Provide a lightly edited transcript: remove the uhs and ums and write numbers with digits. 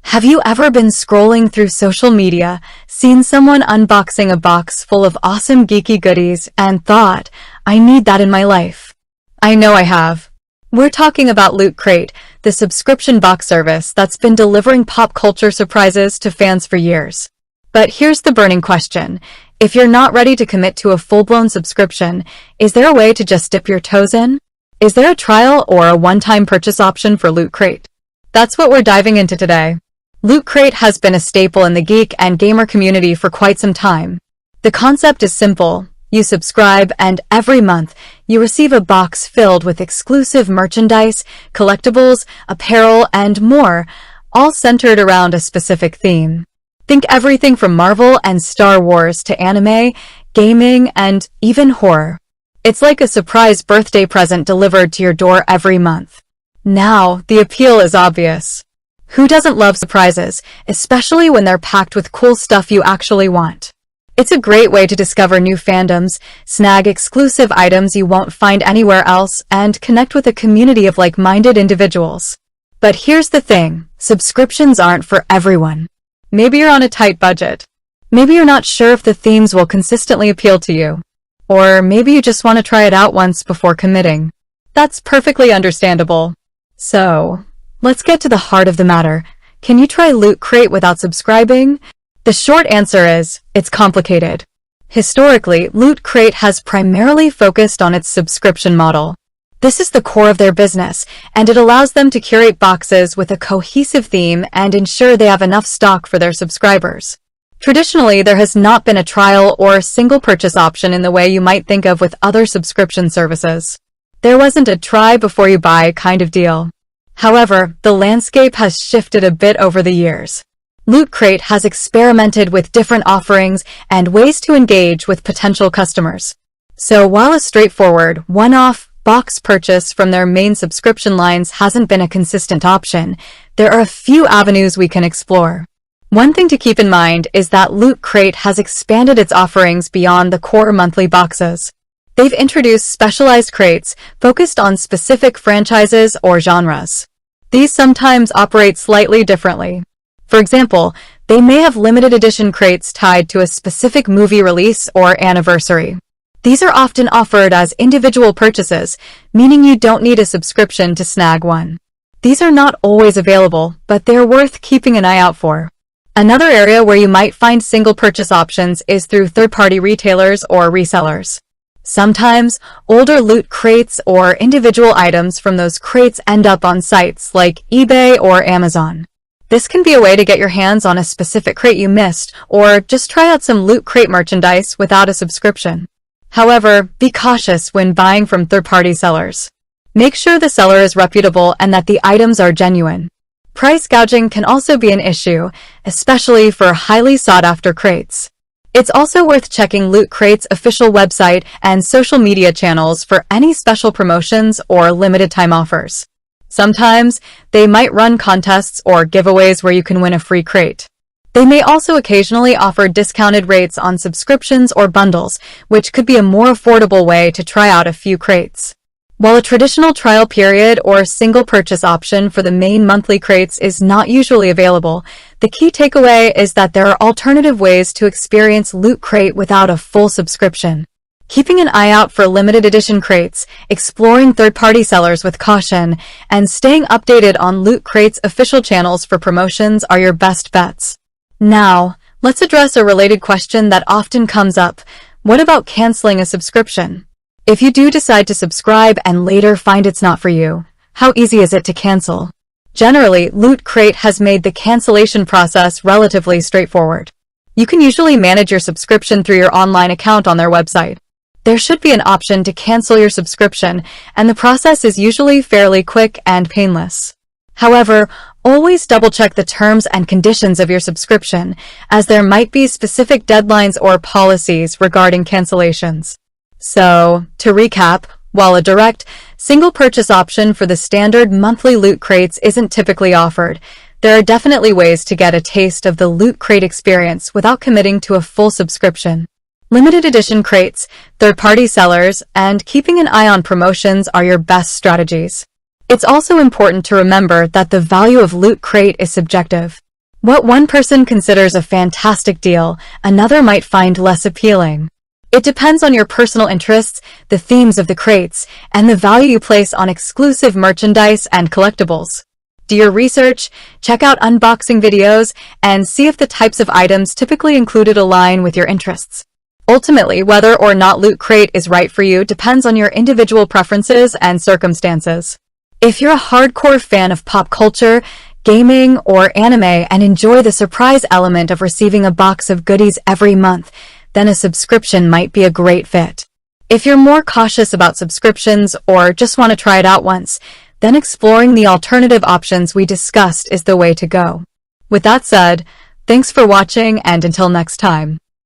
Have you ever been scrolling through social media, seen someone unboxing a box full of awesome geeky goodies, and thought, I need that in my life? I know I have. We're talking about Loot Crate, the subscription box service that's been delivering pop culture surprises to fans for years. But here's the burning question. If you're not ready to commit to a full-blown subscription, is there a way to just dip your toes in? Is there a trial or a one-time purchase option for Loot Crate? That's what we're diving into today. Loot Crate has been a staple in the geek and gamer community for quite some time. The concept is simple. You subscribe, and every month, you receive a box filled with exclusive merchandise, collectibles, apparel, and more, all centered around a specific theme. Think everything from Marvel and Star Wars to anime, gaming, and even horror. It's like a surprise birthday present delivered to your door every month. Now, the appeal is obvious. Who doesn't love surprises, especially when they're packed with cool stuff you actually want? It's a great way to discover new fandoms, snag exclusive items you won't find anywhere else, and connect with a community of like-minded individuals. But here's the thing, subscriptions aren't for everyone. Maybe you're on a tight budget. Maybe you're not sure if the themes will consistently appeal to you. Or maybe you just want to try it out once before committing. That's perfectly understandable. So, let's get to the heart of the matter. Can you try Loot Crate without subscribing? The short answer is, it's complicated. Historically, Loot Crate has primarily focused on its subscription model. This is the core of their business, and it allows them to curate boxes with a cohesive theme and ensure they have enough stock for their subscribers. Traditionally, there has not been a trial or single purchase option in the way you might think of with other subscription services. There wasn't a try before you buy kind of deal. However, the landscape has shifted a bit over the years. Loot Crate has experimented with different offerings and ways to engage with potential customers. So while a straightforward, one-off box purchase from their main subscription lines hasn't been a consistent option, there are a few avenues we can explore. One thing to keep in mind is that Loot Crate has expanded its offerings beyond the core monthly boxes. They've introduced specialized crates focused on specific franchises or genres. These sometimes operate slightly differently. For example, they may have limited edition crates tied to a specific movie release or anniversary. These are often offered as individual purchases, meaning you don't need a subscription to snag one. These are not always available, but they're worth keeping an eye out for. Another area where you might find single purchase options is through third-party retailers or resellers. Sometimes, older Loot Crates or individual items from those crates end up on sites like eBay or Amazon. This can be a way to get your hands on a specific crate you missed, or just try out some Loot Crate merchandise without a subscription. However, be cautious when buying from third-party sellers. Make sure the seller is reputable and that the items are genuine. Price gouging can also be an issue, especially for highly sought-after crates. It's also worth checking Loot Crate's official website and social media channels for any special promotions or limited-time offers. Sometimes, they might run contests or giveaways where you can win a free crate. They may also occasionally offer discounted rates on subscriptions or bundles, which could be a more affordable way to try out a few crates. While a traditional trial period or single purchase option for the main monthly crates is not usually available, the key takeaway is that there are alternative ways to experience Loot Crate without a full subscription. Keeping an eye out for limited edition crates, exploring third-party sellers with caution, and staying updated on Loot Crate's official channels for promotions are your best bets. Now, let's address a related question that often comes up. What about canceling a subscription? If you do decide to subscribe and later find it's not for you, how easy is it to cancel? Generally, Loot Crate has made the cancellation process relatively straightforward. You can usually manage your subscription through your online account on their website. There should be an option to cancel your subscription, and the process is usually fairly quick and painless. However, always double-check the terms and conditions of your subscription, as there might be specific deadlines or policies regarding cancellations. So, to recap, while a direct, single purchase option for the standard monthly Loot Crates isn't typically offered, there are definitely ways to get a taste of the Loot Crate experience without committing to a full subscription. Limited edition crates, third-party sellers, and keeping an eye on promotions are your best strategies. It's also important to remember that the value of Loot Crate is subjective. What one person considers a fantastic deal, another might find less appealing. It depends on your personal interests, the themes of the crates, and the value you place on exclusive merchandise and collectibles. Do your research, check out unboxing videos, and see if the types of items typically included align with your interests. Ultimately, whether or not Loot Crate is right for you depends on your individual preferences and circumstances. If you're a hardcore fan of pop culture, gaming, or anime and enjoy the surprise element of receiving a box of goodies every month, then a subscription might be a great fit. If you're more cautious about subscriptions or just want to try it out once, then exploring the alternative options we discussed is the way to go. With that said, thanks for watching, and until next time.